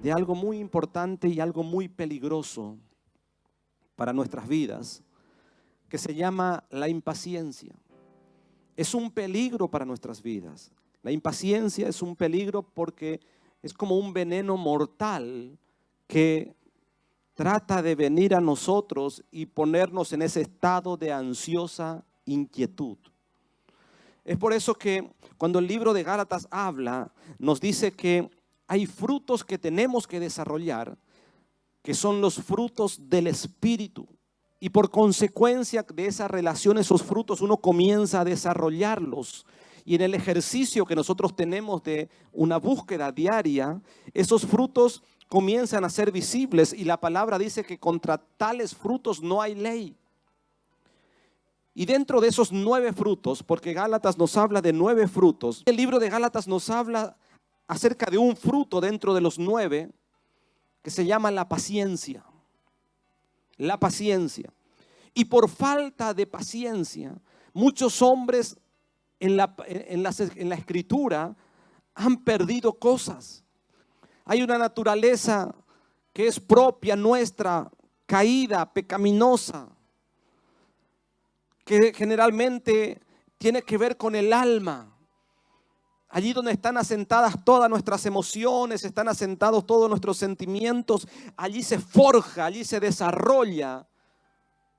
de algo muy importante y algo muy peligroso para nuestras vidas, que se llama la impaciencia. Es un peligro para nuestras vidas. La impaciencia es un peligro porque es como un veneno mortal que trata de venir a nosotros y ponernos en ese estado de ansiosa inquietud. Es por eso que cuando el libro de Gálatas habla, nos dice que hay frutos que tenemos que desarrollar, que son los frutos del Espíritu. Y por consecuencia de esa relación, esos frutos, uno comienza a desarrollarlos. Y en el ejercicio que nosotros tenemos de una búsqueda diaria, esos frutos comienzan a ser visibles. Y la palabra dice que contra tales frutos no hay ley. Y dentro de esos 9 frutos, porque Gálatas nos habla de 9 frutos, el libro de Gálatas nos habla acerca de un fruto dentro de los 9 que se llama la paciencia. La paciencia. Y por falta de paciencia, muchos hombres en la escritura han perdido cosas. Hay una naturaleza que es propia nuestra, caída, pecaminosa, que generalmente tiene que ver con el alma. Allí donde están asentadas todas nuestras emociones, están asentados todos nuestros sentimientos, allí se forja, allí se desarrolla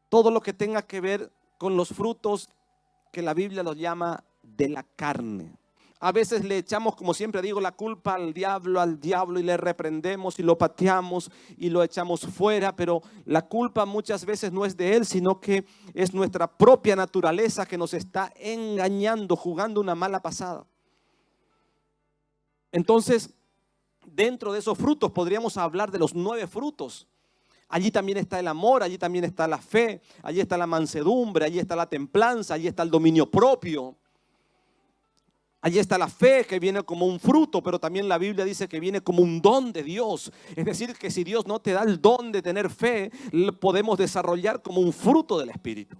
todo lo que tenga que ver con los frutos que la Biblia los llama de la carne. A veces le echamos, como siempre digo, la culpa al diablo y le reprendemos y lo pateamos y lo echamos fuera, pero la culpa muchas veces no es de él, sino que es nuestra propia naturaleza que nos está engañando, jugando una mala pasada. Entonces, dentro de esos frutos podríamos hablar de los 9 frutos. Allí también está el amor, allí también está la fe, allí está la mansedumbre, allí está la templanza, allí está el dominio propio. Allí está la fe que viene como un fruto, pero también la Biblia dice que viene como un don de Dios. Es decir, que si Dios no te da el don de tener fe, lo podemos desarrollar como un fruto del Espíritu.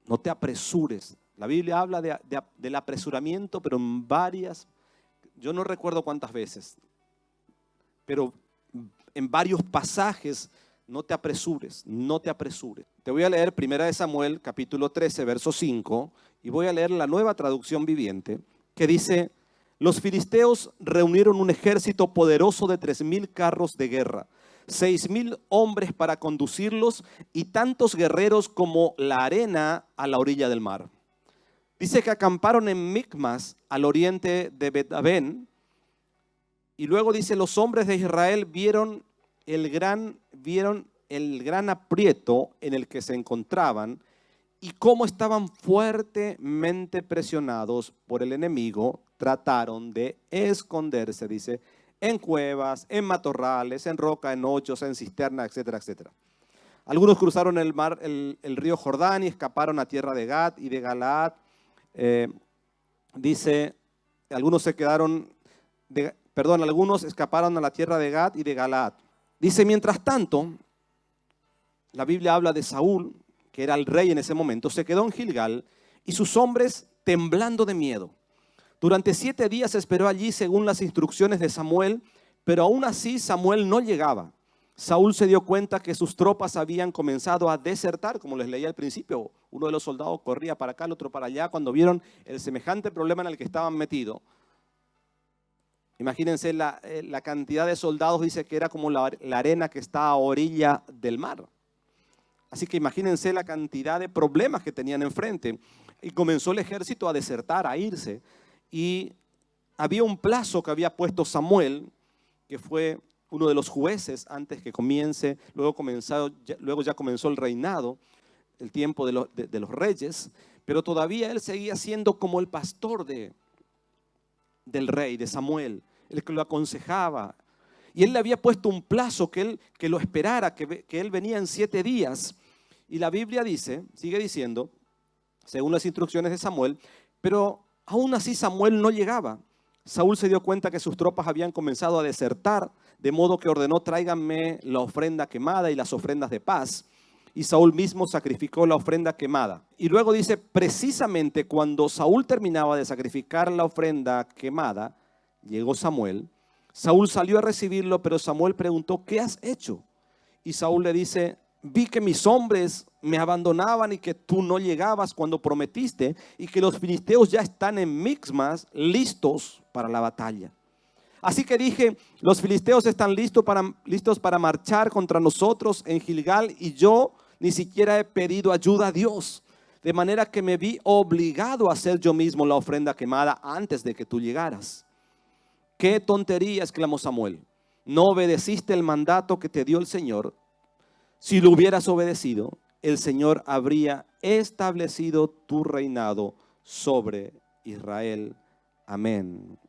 No te apresures. La Biblia habla del apresuramiento, pero en varias, yo no recuerdo cuántas veces, pero en varios pasajes. No te apresures, no te apresures. Te voy a leer 1 Samuel capítulo 13, verso 5, y voy a leer la Nueva Traducción Viviente, que dice: los filisteos reunieron un ejército poderoso de 3,000 carros de guerra, 6,000 hombres para conducirlos y tantos guerreros como la arena a la orilla del mar. Dice que acamparon en Micmas, al oriente de Bet-Aven, y luego dice: los hombres de Israel vieron el gran aprieto en el que se encontraban y cómo estaban fuertemente presionados por el enemigo. Trataron de esconderse, dice, en cuevas, en matorrales, en roca, en hoyos, en cisterna, etcétera, etcétera. Algunos cruzaron el mar, el río Jordán y escaparon a tierra de Gad y de Galaad. Dice, algunos escaparon a la tierra de Gad y de Galaad. Dice, mientras tanto, la Biblia habla de Saúl, que era el rey en ese momento, se quedó en Gilgal y sus hombres temblando de miedo. Durante 7 días esperó allí según las instrucciones de Samuel, pero aún así Samuel no llegaba. Saúl se dio cuenta que sus tropas habían comenzado a desertar, como les leía al principio. Uno de los soldados corría para acá, el otro para allá, cuando vieron el semejante problema en el que estaban metidos. Imagínense la cantidad de soldados, dice que era como la arena que está a orilla del mar. Así que imagínense la cantidad de problemas que tenían enfrente. Y comenzó el ejército a desertar, a irse. Y había un plazo que había puesto Samuel, que fue uno de los jueces antes que comience, luego ya comenzó el reinado, el tiempo de los reyes, pero todavía él seguía siendo como el pastor del rey, de Samuel, el que lo aconsejaba. Y él le había puesto un plazo que lo esperara, que él venía en 7 días. Y la Biblia dice, sigue diciendo, según las instrucciones de Samuel, pero aún así Samuel no llegaba. Saúl se dio cuenta que sus tropas habían comenzado a desertar, de modo que ordenó: tráiganme la ofrenda quemada y las ofrendas de paz. Y Saúl mismo sacrificó la ofrenda quemada. Y luego dice, precisamente cuando Saúl terminaba de sacrificar la ofrenda quemada, llegó Samuel. Saúl salió a recibirlo, pero Samuel preguntó, ¿qué has hecho? Y Saúl le dice, vi que mis hombres me abandonaban y que tú no llegabas cuando prometiste y que los filisteos ya están en Mixmas listos para la batalla. Así que dije, los filisteos están listos para marchar contra nosotros en Gilgal y yo ni siquiera he pedido ayuda a Dios. De manera que me vi obligado a hacer yo mismo la ofrenda quemada antes de que tú llegaras. ¡Qué tontería!, exclamó Samuel. No obedeciste el mandato que te dio el Señor. Si lo hubieras obedecido, el Señor habría establecido tu reinado sobre Israel. Amén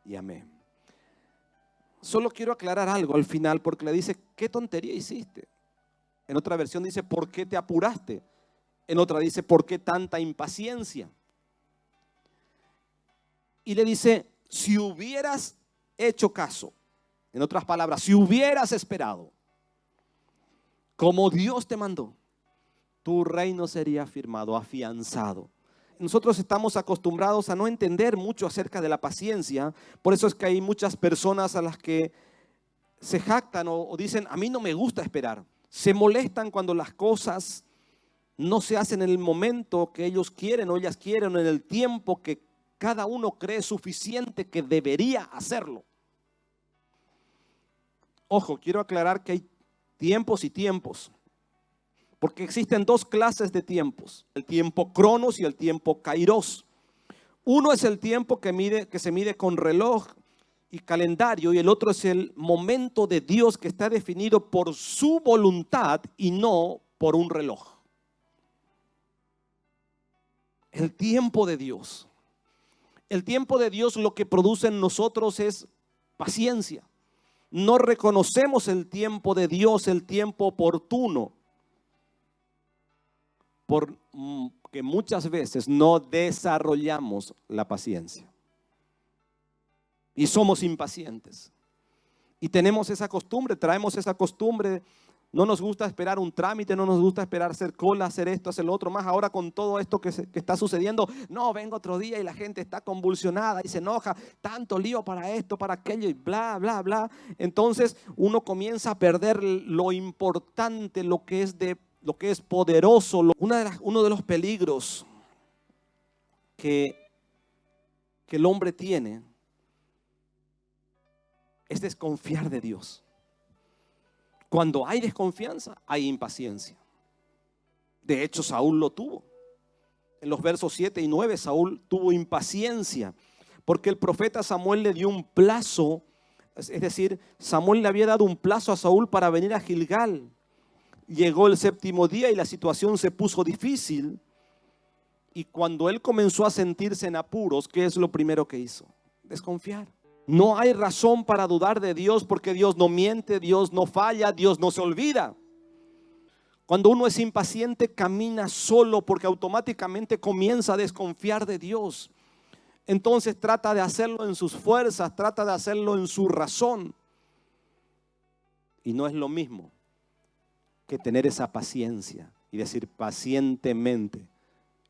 y amén. Solo quiero aclarar algo al final porque le dice, ¿qué tontería hiciste? En otra versión dice, ¿por qué te apuraste? En otra dice, ¿por qué tanta impaciencia? Y le dice, si hubieras hecho caso, en otras palabras, si hubieras esperado, como Dios te mandó, tu reino sería firmado, afianzado. Nosotros estamos acostumbrados a no entender mucho acerca de la paciencia. Por eso es que hay muchas personas a las que se jactan o dicen, a mí no me gusta esperar. Se molestan cuando las cosas no se hacen en el momento que ellos quieren o ellas quieren, o en el tiempo que cada uno cree suficiente que debería hacerlo. Ojo, quiero aclarar que hay tiempos y tiempos. Porque existen dos clases de tiempos, el tiempo cronos y el tiempo kairos. Uno es el tiempo que se mide con reloj y calendario, y el otro es el momento de Dios que está definido por su voluntad y no por un reloj. El tiempo de Dios. El tiempo de Dios lo que produce en nosotros es paciencia. No reconocemos el tiempo de Dios, el tiempo oportuno, porque muchas veces no desarrollamos la paciencia y somos impacientes y tenemos esa costumbre, traemos esa costumbre. No nos gusta esperar un trámite, no nos gusta esperar hacer cola, hacer esto, hacer lo otro, más ahora con todo esto que está sucediendo. No, vengo otro día y la gente está convulsionada y se enoja, tanto lío para esto, para aquello y bla, bla, bla. Entonces uno comienza a perder lo importante, lo que es poderoso. Uno de los peligros que el hombre tiene es desconfiar de Dios. Cuando hay desconfianza, hay impaciencia. De hecho, Saúl lo tuvo. En los versos 7 y 9, Saúl tuvo impaciencia porque el profeta Samuel le dio un plazo. Es decir, Samuel le había dado un plazo a Saúl para venir a Gilgal. Llegó el séptimo día y la situación se puso difícil. Y cuando él comenzó a sentirse en apuros, ¿qué es lo primero que hizo? Desconfiar. No hay razón para dudar de Dios porque Dios no miente, Dios no falla, Dios no se olvida. Cuando uno es impaciente, camina solo porque automáticamente comienza a desconfiar de Dios. Entonces trata de hacerlo en sus fuerzas, trata de hacerlo en su razón. Y no es lo mismo que tener esa paciencia y decir pacientemente,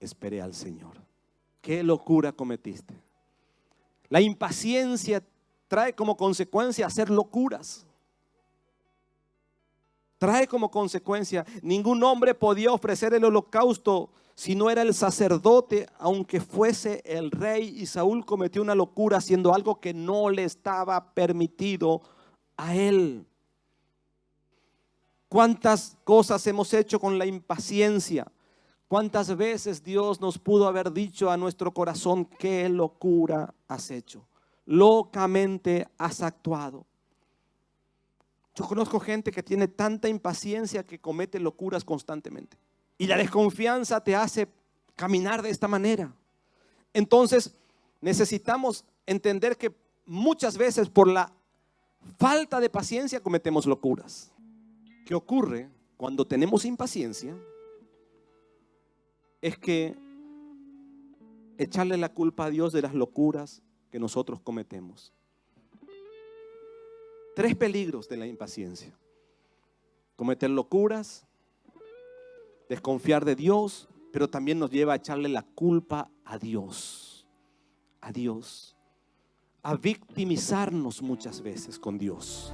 esperé al Señor. ¿Qué locura cometiste? La impaciencia trae como consecuencia hacer locuras. Trae como consecuencia, ningún hombre podía ofrecer el holocausto si no era el sacerdote, aunque fuese el rey. Y Saúl cometió una locura haciendo algo que no le estaba permitido a él. ¿Cuántas cosas hemos hecho con la impaciencia? ¿Cuántas veces Dios nos pudo haber dicho a nuestro corazón, qué locura has hecho? Locamente has actuado. Yo conozco gente que tiene tanta impaciencia que comete locuras constantemente. Y la desconfianza te hace caminar de esta manera. Entonces necesitamos entender que muchas veces por la falta de paciencia cometemos locuras. ¿Qué ocurre cuando tenemos impaciencia? Es que echarle la culpa a Dios de las locuras que nosotros cometemos. 3 peligros de la impaciencia: cometer locuras, desconfiar de Dios, pero también nos lleva a echarle la culpa a Dios. A Dios. a victimizarnos muchas veces con Dios.